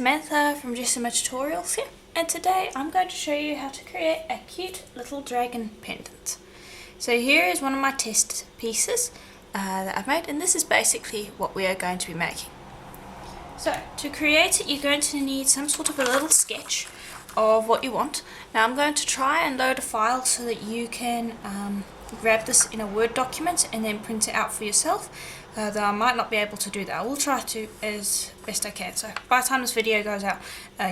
Samantha from Jessima Tutorials here, and today I'm going to show you how to create a cute little dragon pendant. So here is one of my test pieces that I've made, and this is basically what we are going to be making. So to create it, you're going to need some sort of a little sketch of what you want. Now I'm going to try and load a file so that you can grab this in a Word document and then print it out for yourself. Though I might not be able to do that. I will try to as best I can. So by the time this video goes out,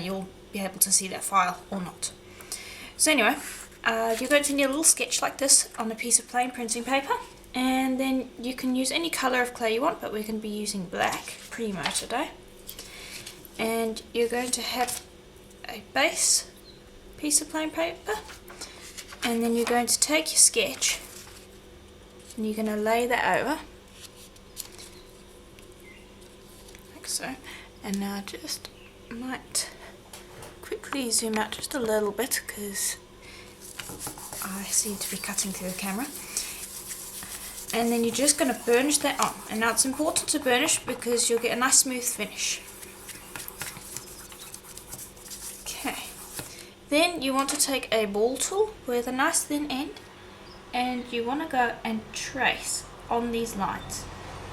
you'll be able to see that file or not. So anyway, you're going to need a little sketch like this on a piece of plain printing paper, and then you can use any colour of clay you want, but we're going to be using black primo today. And you're going to have a base piece of plain paper, and then you're going to take your sketch and you're going to lay that over. So, and now just might quickly zoom out just a little bit because I seem to be cutting through the camera. And then you're just going to burnish that on. And now it's important to burnish because you'll get a nice smooth finish. Okay. Then you want to take a ball tool with a nice thin end, and you want to go and trace on these lines.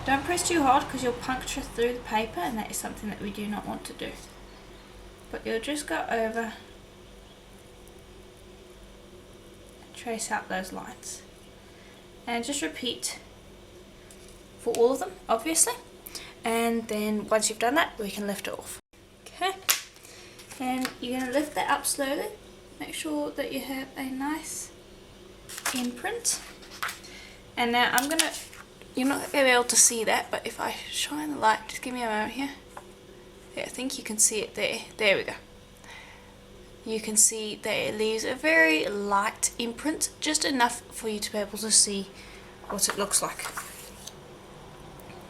Don't press too hard because you'll puncture through the paper, and that is something that we do not want to do. But you'll just go over and trace out those lines. And just repeat for all of them, obviously. And then once you've done that, we can lift it off. Okay. And you're going to lift that up slowly. Make sure that you have a nice imprint. And now I'm going to... You're not going to be able to see that, but if I shine the light, just give me a moment here. Yeah, I think you can see it there. There we go. You can see that it leaves a very light imprint, just enough for you to be able to see what it looks like.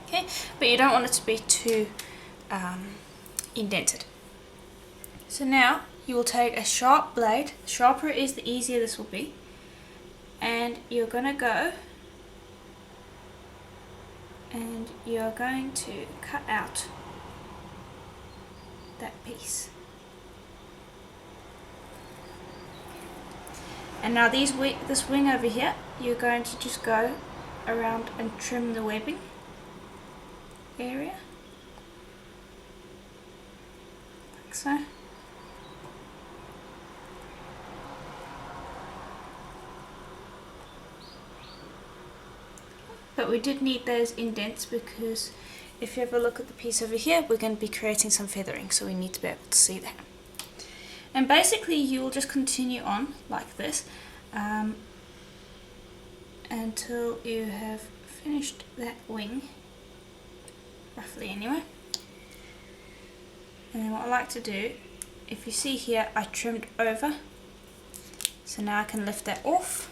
Okay, but you don't want it to be too indented. So now you will take a sharp blade. The sharper it is, the easier this will be. And you're going to go and you're going to cut out that piece. And now this wing over here, you're going to just go around and trim the webbing area, like so. But we did need those indents because if you have a look at the piece over here, we're going to be creating some feathering, so we need to be able to see that. And basically you will just continue on like this until you have finished that wing, roughly anyway. And then what I like to do, if you see here, I trimmed over, so now I can lift that off.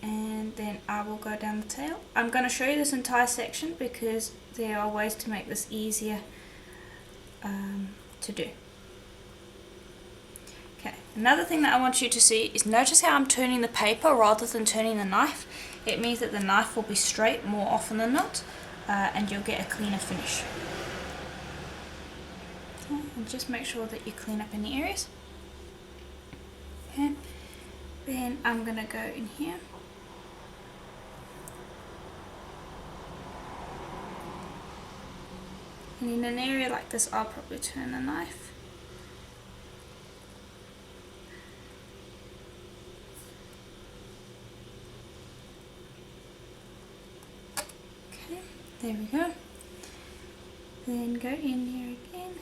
And then I will go down the tail. I'm going to show you this entire section because there are ways to make this easier to do. Okay, another thing that I want you to see is notice how I'm turning the paper rather than turning the knife. It means that the knife will be straight more often than not, and you'll get a cleaner finish. Okay, and just make sure that you clean up any areas. Okay, then I'm going to go in here. And in an area like this, I'll probably turn the knife. Okay, there we go. Then go in here again.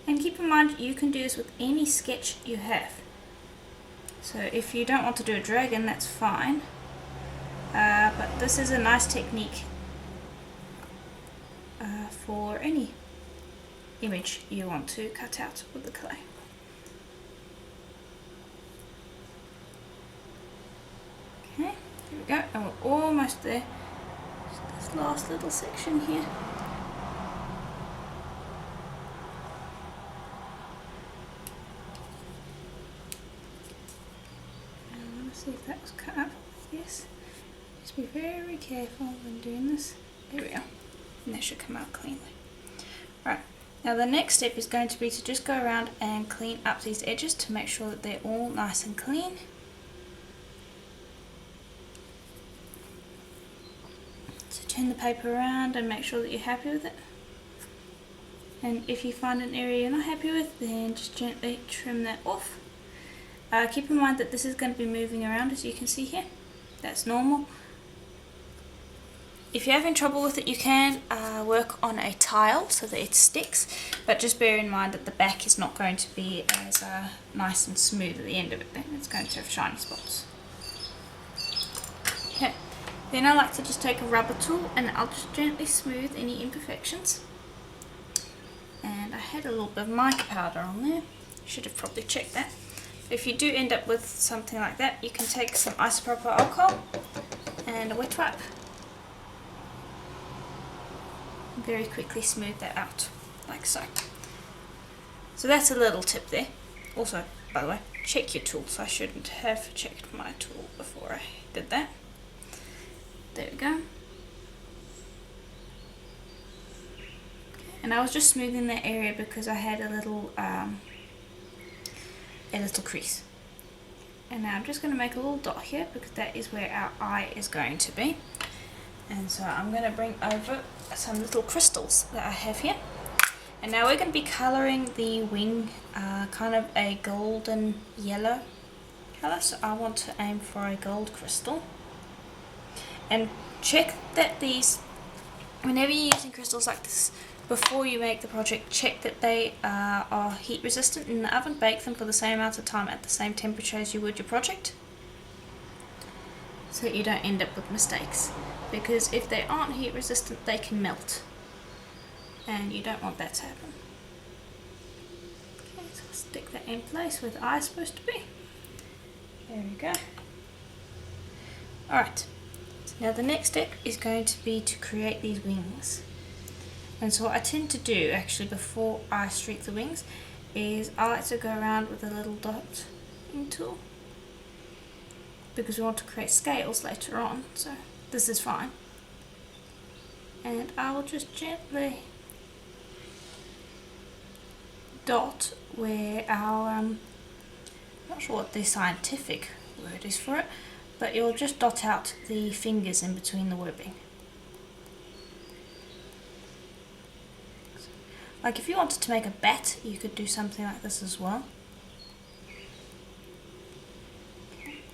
And keep in mind, you can do this with any sketch you have. So if you don't want to do a dragon, that's fine. But this is a nice technique for any image you want to cut out with the clay. Okay, here we go, and we're almost there. Just this last little section here. And I want to see if that was cut up. Yes. Just be very careful when doing this. There we go. And that should come out cleanly. Now the next step is going to be to just go around and clean up these edges to make sure that they're all nice and clean. So turn the paper around and make sure that you're happy with it. And if you find an area you're not happy with, then just gently trim that off. Keep in mind that this is going to be moving around, as you can see here. That's normal. If you're having trouble with it, you can work on a tile so that it sticks, but just bear in mind that the back is not going to be as nice and smooth at the end of it. Then it's going to have shiny spots. Okay. Then I like to just take a rubber tool and I'll just gently smooth any imperfections. And I had a little bit of mica powder on there. Should have probably checked that. If you do end up with something like that, you can take some isopropyl alcohol and a wet wipe. Very quickly smooth that out, like so. So that's a little tip there. Also, by the way, check your tools. I shouldn't have checked my tool before I did that. There we go. And I was just smoothing that area because I had a little crease. And now I'm just going to make a little dot here because that is where our eye is going to be. And so I'm going to bring over some little crystals that I have here. And now we're going to be colouring the wing kind of a golden yellow colour. So I want to aim for a gold crystal. And check that these, whenever you're using crystals like this, before you make the project, check that they are heat resistant in the oven. Bake them for the same amount of time at the same temperature as you would your project, so that you don't end up with mistakes. Because if they aren't heat resistant, they can melt, and you don't want that to happen. Okay, so I'll stick that in place where the eye is supposed to be. There we go. Alright, so now the next step is going to be to create these wings. And so what I tend to do actually before I streak the wings is I like to go around with a little dotting tool, because we want to create scales later on, so this is fine. And I will just gently dot where our, I'm not sure what the scientific word is for it, but you'll just dot out the fingers in between the webbing. Like if you wanted to make a bat, you could do something like this as well.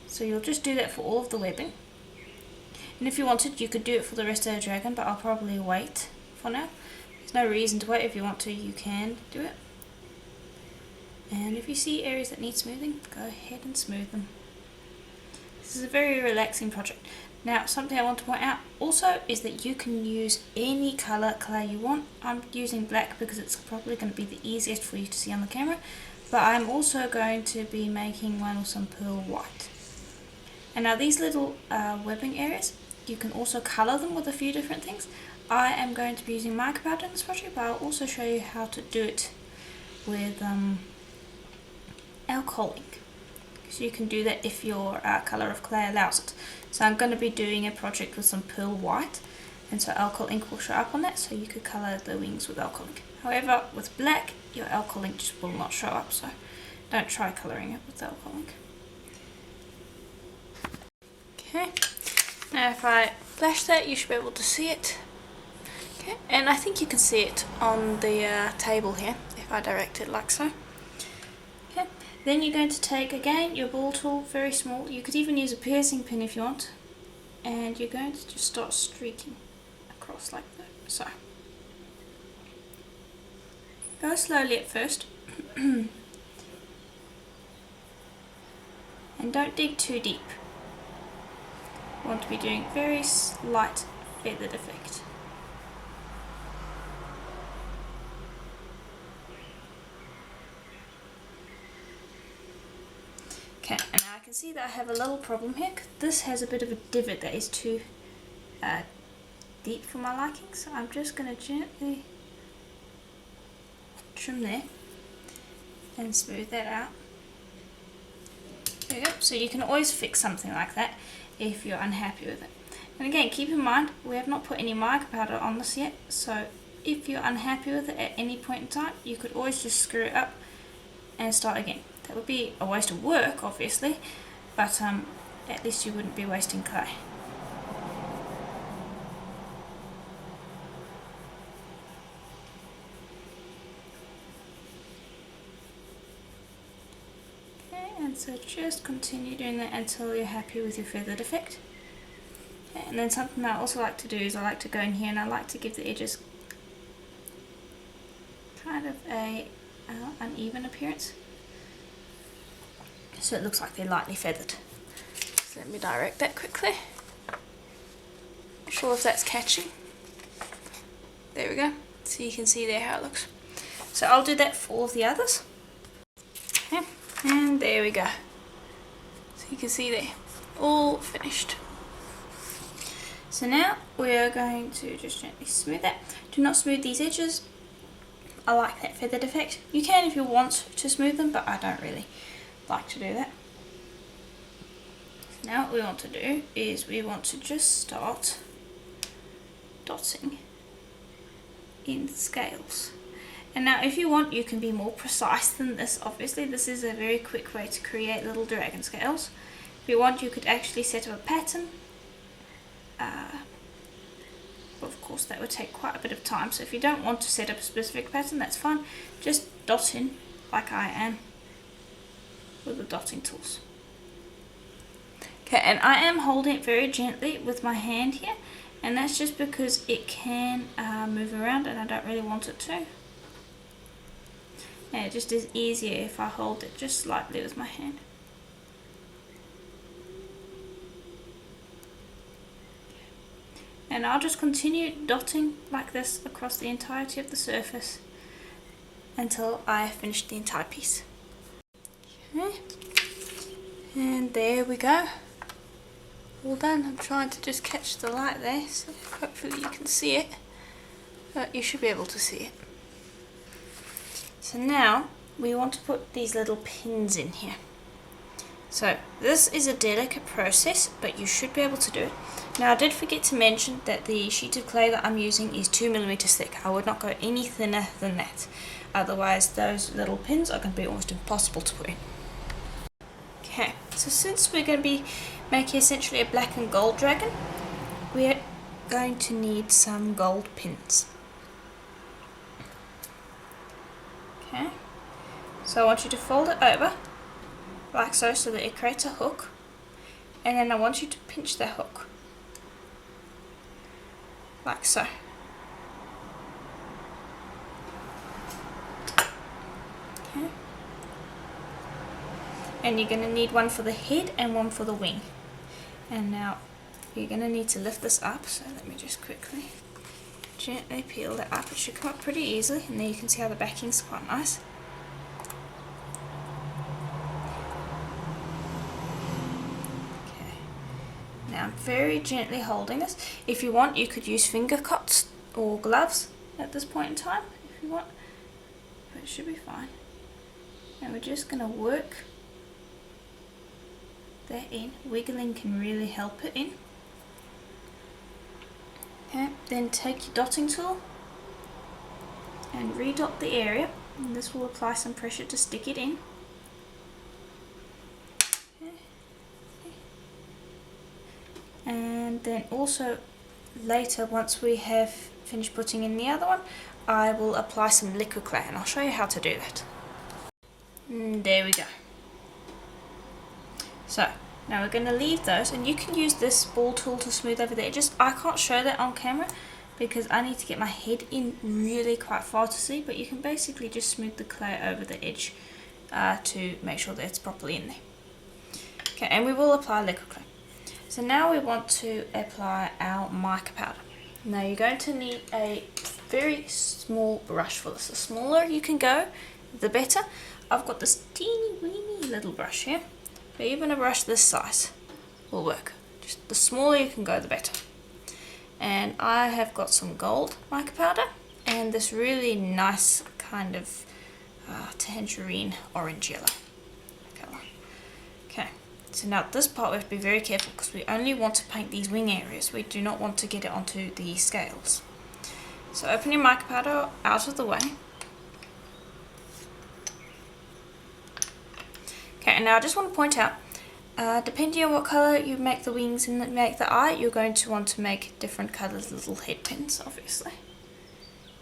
So you'll just do that for all of the webbing. And if you wanted, you could do it for the rest of the dragon, but I'll probably wait for now. There's no reason to wait. If you want to, you can do it. And if you see areas that need smoothing, go ahead and smooth them. This is a very relaxing project. Now, something I want to point out also is that you can use any colour clay you want. I'm using black because it's probably going to be the easiest for you to see on the camera, but I'm also going to be making one with some pearl white. And now these little webbing areas, you can also colour them with a few different things. I am going to be using mica powder in this project, but I'll also show you how to do it with alcohol ink. So you can do that if your colour of clay allows it. So I'm going to be doing a project with some pearl white, and so alcohol ink will show up on that, so you could colour the wings with alcohol ink. However, with black, your alcohol ink just will not show up, so don't try colouring it with alcohol ink. Okay, now if I flash that, you should be able to see it. Okay, and I think you can see it on the table here, if I direct it like so. Okay. Then you're going to take, again, your ball tool, very small. You could even use a piercing pin if you want. And you're going to just start streaking across like that. So, go slowly at first. And don't dig too deep. You want to be doing very slight feathered effect. Okay, and now I can see that I have a little problem here. This has a bit of a divot that is too deep for my liking, so I'm just going to gently trim there and smooth that out. There we go. So you can always fix something like that if you're unhappy with it. And again, keep in mind, we have not put any mica powder on this yet, so if you're unhappy with it at any point in time, you could always just screw it up and start again. That would be a waste of work, obviously, but at least you wouldn't be wasting clay. Okay, and so just continue doing that until you're happy with your feathered effect. Okay, and then something that I also like to do is I like to go in here and I like to give the edges kind of a uneven appearance, so it looks like they're lightly feathered. So let me direct that quickly. Not sure if that's catching. There we go. So you can see there how it looks. So I'll do that for all of the others. Okay, and there we go. So you can see there, all finished. So now we are going to just gently smooth that. Do not smooth these edges. I like that feathered effect. You can if you want to smooth them, but I don't really like to do that. So now what we want to do is we want to just start dotting in scales. And now if you want, you can be more precise than this. Obviously this is a very quick way to create little dragon scales. If you want, you could actually set up a pattern. Of course that would take quite a bit of time, so if you don't want to set up a specific pattern, that's fine. Just dot in like I am with the dotting tools. Okay, and I am holding it very gently with my hand here, and that's just because it can move around and I don't really want it to. And it just is easier if I hold it just slightly with my hand. And I'll just continue dotting like this across the entirety of the surface until I have finished the entire piece. Okay, and there we go. All done. I'm trying to just catch the light there, so hopefully you can see it. But you should be able to see it. So now we want to put these little pins in here. So this is a delicate process, but you should be able to do it. Now I did forget to mention that the sheet of clay that I'm using is 2mm thick. I would not go any thinner than that. Otherwise those little pins are going to be almost impossible to put in. Okay, so since we're going to be making essentially a black and gold dragon, we're going to need some gold pins. Okay, so I want you to fold it over like so, so that it creates a hook, and then I want you to pinch the hook like so. Okay. And you're going to need one for the head and one for the wing. And now you're going to need to lift this up, so let me just quickly gently peel that up. It should come up pretty easily, and there you can see how the backing's quite nice. Now I'm very gently holding this. If you want, you could use finger cuts or gloves at this point in time if you want, but it should be fine. And we're just going to work that in. Wiggling can really help it in. Okay, then take your dotting tool and redot the area, and this will apply some pressure to stick it in. And then also later, once we have finished putting in the other one, I will apply some liquid clay, and I'll show you how to do that. And there we go. So now we're going to leave those, and you can use this ball tool to smooth over the edges. I can't show that on camera because I need to get my head in really quite far to see, but you can basically just smooth the clay over the edge to make sure that it's properly in there. Okay, and we will apply liquid clay. So now we want to apply our mica powder. Now you're going to need a very small brush for this. The smaller you can go, the better. I've got this teeny weeny little brush here, but even a brush this size will work. Just the smaller you can go, the better. And I have got some gold mica powder and this really nice kind of tangerine orange yellow colour. Okay. So now at this part we have to be very careful because we only want to paint these wing areas. We do not want to get it onto the scales. So open your mica powder out of the way. Okay, and now I just want to point out, depending on what colour you make the wings and make the eye, you're going to want to make different coloured little head pins, obviously.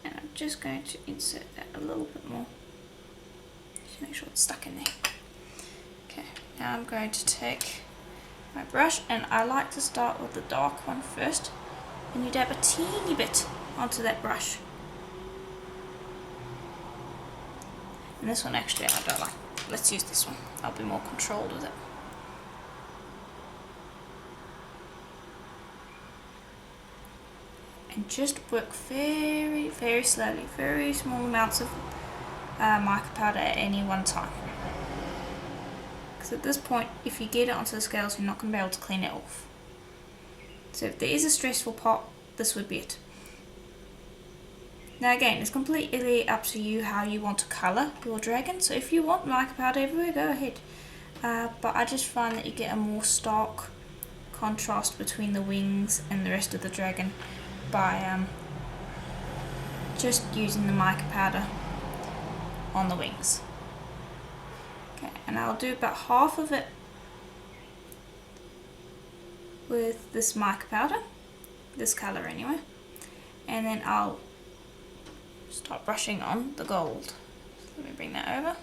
And I'm just going to insert that a little bit more, just make sure it's stuck in there. Okay, now I'm going to take my brush, and I like to start with the dark one first, and you dab a teeny bit onto that brush. And this one actually I don't like. Let's use this one. I'll be more controlled with it. And just work very, very slowly, very small amounts of mica powder at any one time. Because at this point, if you get it onto the scales, you're not going to be able to clean it off. So if there is a stressful part, this would be it. Now again, it's completely up to you how you want to colour your dragon. So if you want mica powder everywhere, go ahead. But I just find that you get a more stark contrast between the wings and the rest of the dragon by just using the mica powder on the wings. Okay, and I'll do about half of it with this mica powder, this colour anyway, and then I'll start brushing on the gold. Let me bring that over.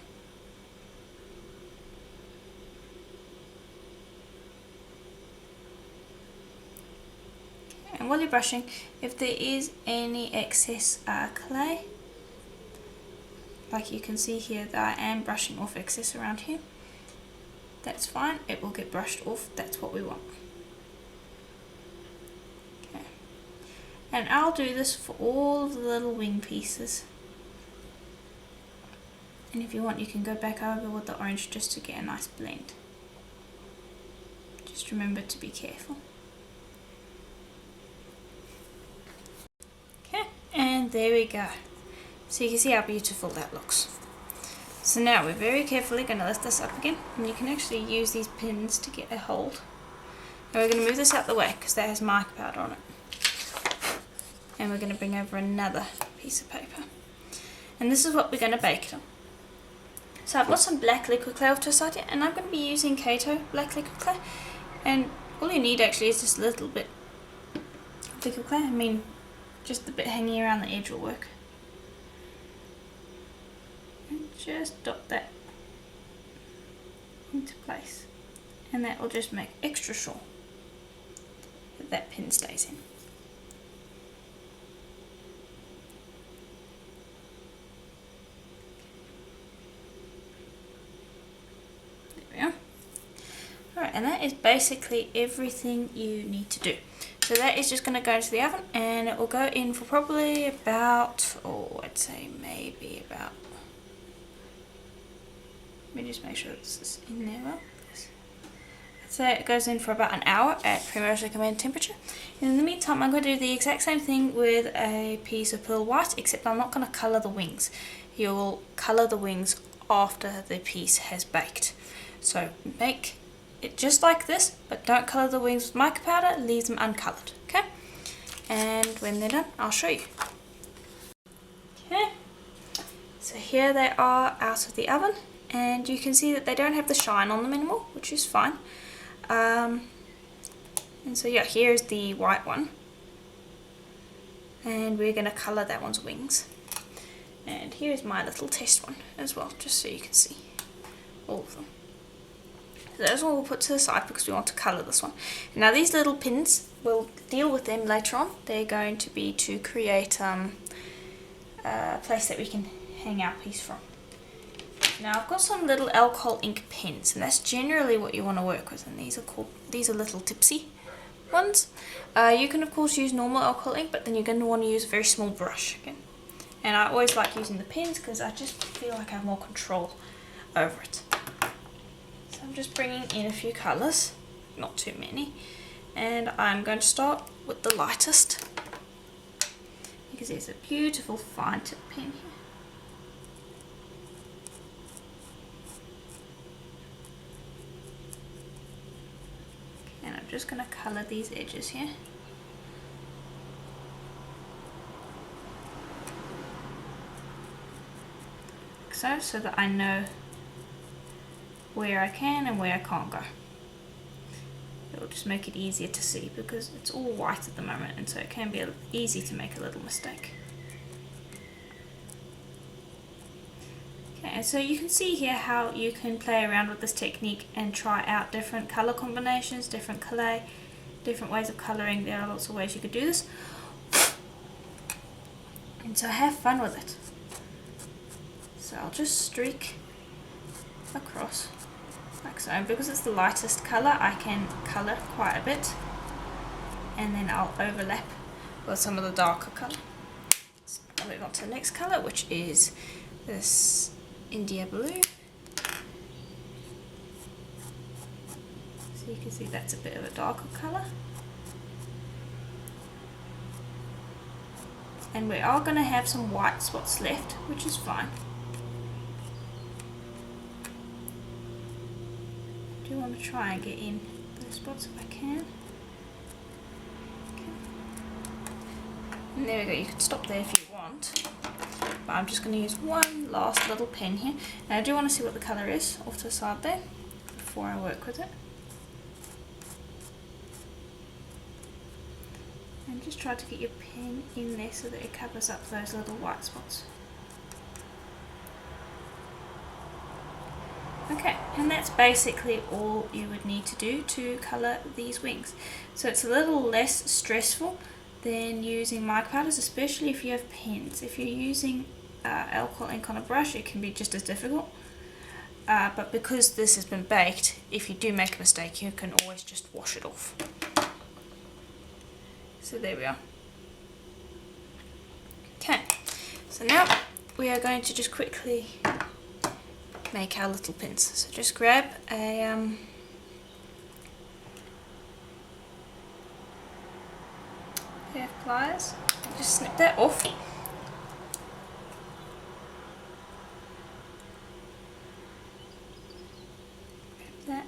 Okay, and while you're brushing, if there is any excess clay, like you can see here that I am brushing off excess around here, that's fine, it will get brushed off, that's what we want. And I'll do this for all of the little wing pieces. And if you want, you can go back over with the orange just to get a nice blend. Just remember to be careful. Okay, and there we go. So you can see how beautiful that looks. So now we're very carefully going to lift this up again, and you can actually use these pins to get a hold. And we're going to move this out the way because that has mica powder on it. And we're going to bring over another piece of paper. And this is what we're going to bake it on. So I've got some black liquid clay off to the side here, and I'm going to be using Kato black liquid clay. And all you need actually is just a little bit of liquid clay. I mean, just the bit hanging around the edge will work. And just dot that into place. And that will just make extra sure that that pin stays in. Alright, and that is basically everything you need to do. So that is just going to go into the oven, and it will go in for probably about, I'd say maybe about, let me just make sure this is in there well. I'd say it goes in for about an hour at pretty recommended temperature. And in the meantime, I'm going to do the exact same thing with a piece of pearl white, except I'm not going to colour the wings. You'll colour the wings after the piece has baked. So make it just like this, but don't colour the wings with mica powder, leave them uncoloured, okay? And when they're done, I'll show you. Okay, so here they are out of the oven, and you can see that they don't have the shine on them anymore, which is fine. And so yeah, here's the white one, and we're going to colour that one's wings. And here's my little test one as well, just so you can see all of them. So those one we'll put to the side because we want to colour this one. Now these little pins, we'll deal with them later on. They're going to be to create a place that we can hang our piece from. Now I've got some little alcohol ink pens, and that's generally what you want to work with, and these are little tipsy ones. You can of course use normal alcohol ink, but then you're going to want to use a very small brush again. And I always like using the pens because I just feel like I have more control over it. So I'm just bringing in a few colours, not too many, and I'm going to start with the lightest because there's a beautiful fine tip pen here. And I'm just going to colour these edges here. so that I know where I can and where I can't go. It'll just make it easier to see because it's all white at the moment, and so it can be easy to make a little mistake. Okay, and so you can see here how you can play around with this technique and try out different color combinations, different clay, different ways of coloring. There are lots of ways you could do this, and so have fun with it. So I'll just streak across like so, and because it's the lightest color I can color quite a bit, and then I'll overlap with some of the darker color. So I'll move on to the next color, which is this India blue. So you can see that's a bit of a darker color, and we are going to have some white spots left, which is fine. I do want to try and get in those spots if I can. Okay. And there we go, you can stop there if you want, but I'm just going to use one last little pen here, and I do want to see what the colour is off to the side there before I work with it. And just try to get your pen in there so that it covers up those little white spots. Okay, and that's basically all you would need to do to colour these wings. So it's a little less stressful than using mica powders, especially if you have pens. If you're using alcohol ink on a brush, it can be just as difficult. But because this has been baked, if you do make a mistake, you can always just wash it off. So there we are. Okay, so now we are going to just quickly make our little pins. So just grab a pair of pliers and just snip that off. Grab that,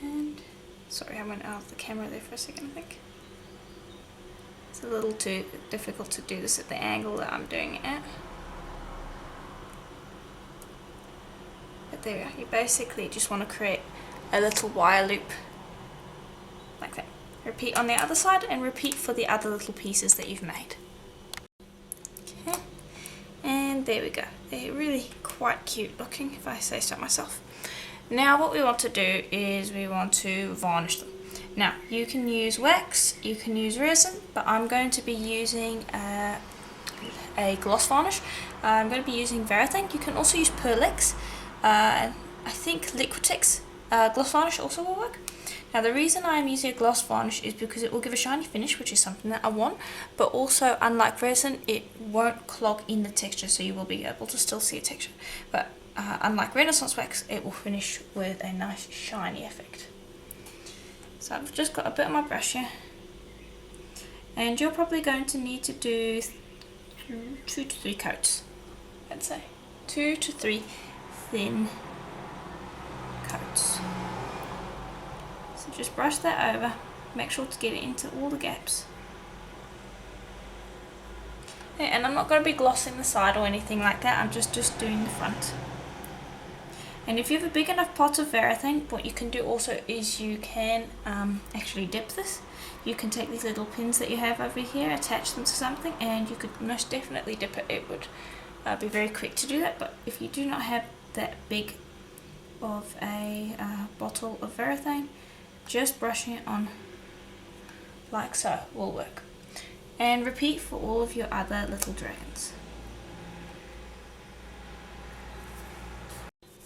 and sorry, I went out of the camera there for a second, I think. It's a little too difficult to do this at the angle that I'm doing it at. But there we are. You basically just want to create a little wire loop like that. Repeat on the other side and repeat for the other little pieces that you've made. Okay, and there we go. They're really quite cute looking, if I say so myself. Now what we want to do is we want to varnish them. Now you can use wax, you can use resin, but I'm going to be using a gloss varnish. I'm going to be using Varnishing. You can also use Pearlex. I think Liquitex gloss varnish also will work. Now the reason I'm using a gloss varnish is because it will give a shiny finish, which is something that I want, but also unlike resin it won't clog in the texture, so you will be able to still see a texture. But unlike Renaissance wax, it will finish with a nice shiny effect. So I've just got a bit on my brush here, and you're probably going to need to do 2 to 3 coats, I'd say 2 to 3 thin coats. So just brush that over, make sure to get it into all the gaps. Okay, and I'm not going to be glossing the side or anything like that, I'm just doing the front. And if you have a big enough pot of Varnishing, what you can do also is you can actually dip this. You can take these little pins that you have over here, attach them to something, and you could most definitely dip it. It would be very quick to do that, but if you do not have that big of a bottle of Varnishing, just brushing it on like so will work. And repeat for all of your other little dragons.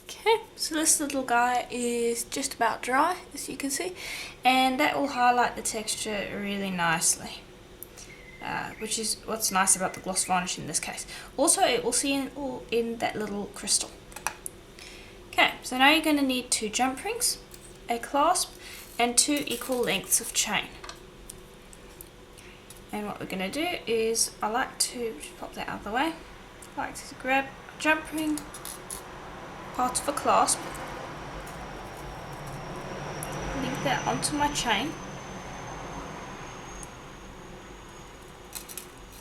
Okay, so this little guy is just about dry, as you can see, and that will highlight the texture really nicely, which is what's nice about the gloss varnish in this case. Also, it will see in that little crystal. Okay, so now you're going to need 2 jump rings, a clasp, and 2 equal lengths of chain. And what we're going to do is, I like to just pop that out of the way. I like to grab a jump ring, part of a clasp, link that onto my chain.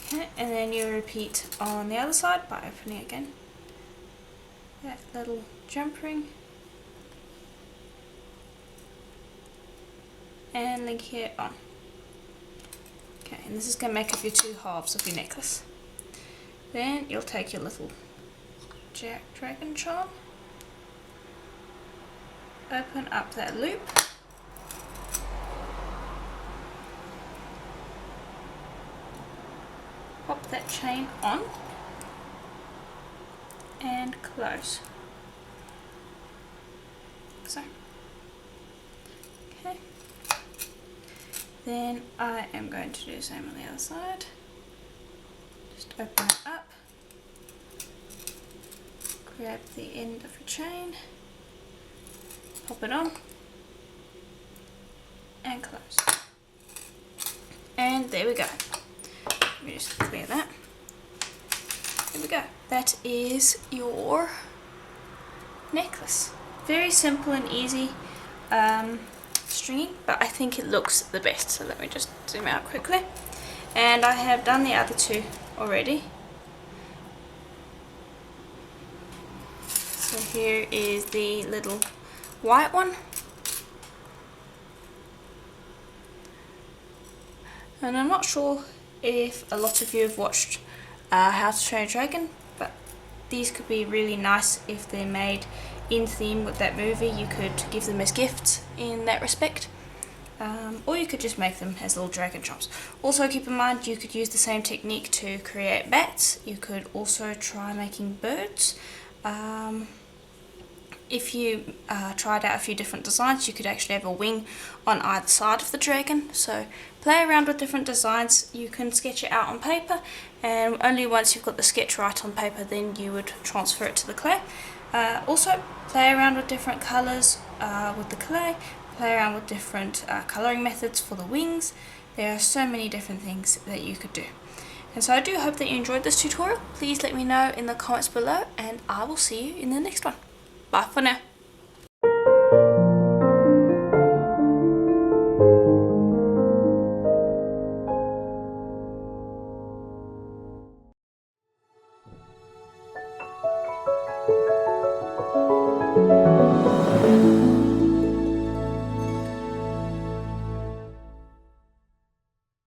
Okay, and then you repeat on the other side by opening it again. that little jump ring and link it on. Okay, and this is going to make up your two halves of your necklace. Then you'll take your little dragon charm, open up that loop, pop that chain on and close. So, okay. Then I am going to do the same on the other side. Just open it up, grab the end of your chain, pop it on, and close. And there we go. Let me just clear that. There we go. That is your necklace. Very simple and easy stringing, but I think it looks the best. So let me just zoom out quickly. And I have done the other two already. So here is the little white one. And I'm not sure if a lot of you have watched How to Train a Dragon, but these could be really nice if they're made in theme with that movie. You could give them as gifts in that respect, or you could just make them as little dragon charms. Also keep in mind you could use the same technique to create bats. You could also try making birds. If you tried out a few different designs, you could actually have a wing on either side of the dragon. So play around with different designs. You can sketch it out on paper, and only once you've got the sketch right on paper then you would transfer it to the clay. Also play around with different colours with the clay, play around with different colouring methods for the wings. There are so many different things that you could do. And so I do hope that you enjoyed this tutorial. Please let me know in the comments below, and I will see you in the next one. Bye for now.